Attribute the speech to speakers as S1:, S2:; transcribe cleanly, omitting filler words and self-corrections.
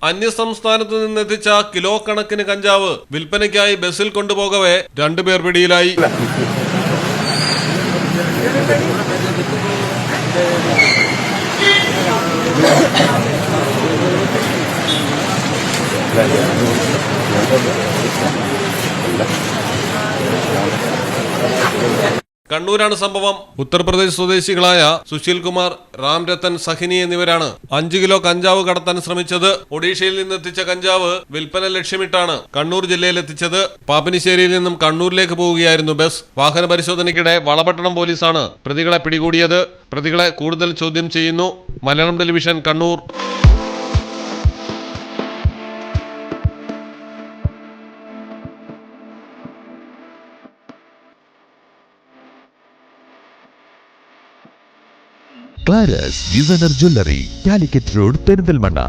S1: അന്യസംസ്ഥാനത്തു നിന്നെത്തിച്ച kilo കണക്കിന് കഞ്ചാവ് വിൽപ്പനയ്ക്കായി ബസ്സിൽ കൊണ്ടുപോകവേ 2 പേർ പിടിയിലായി. കണ്ണൂരാണ് സംഭവം. ഉത്തർപ്രദേശ് സ്വദേശികളായ സുശീൽ കുമാർ, രാം രത്തൻ സഹിനി എന്നിവരാണ് 5 കിലോ കഞ്ചാവ് കടത്താൻ ശ്രമിച്ചത്. ഒഡീഷയിൽ നിന്നെത്തിച്ച കഞ്ചാവ് വിൽപ്പന ലക്ഷ്യമിട്ടാണ് കണ്ണൂർ ജില്ലയിലെത്തിച്ചത്. പാപ്പിനിശ്ശേരിയിൽ നിന്നും കണ്ണൂരിലേക്ക് പോവുകയായിരുന്നു ബസ്. വാഹന പരിശോധനയ്ക്കിടെ വളപട്ടണം പോലീസാണ് പ്രതികളെ പിടികൂടിയത്. പ്രതികളെ കൂടുതൽ ചോദ്യം ചെയ്യുന്നു. Malayalam television, Kannur.
S2: Claras Designer Jewelry, Calicut Road, Perindalmanna.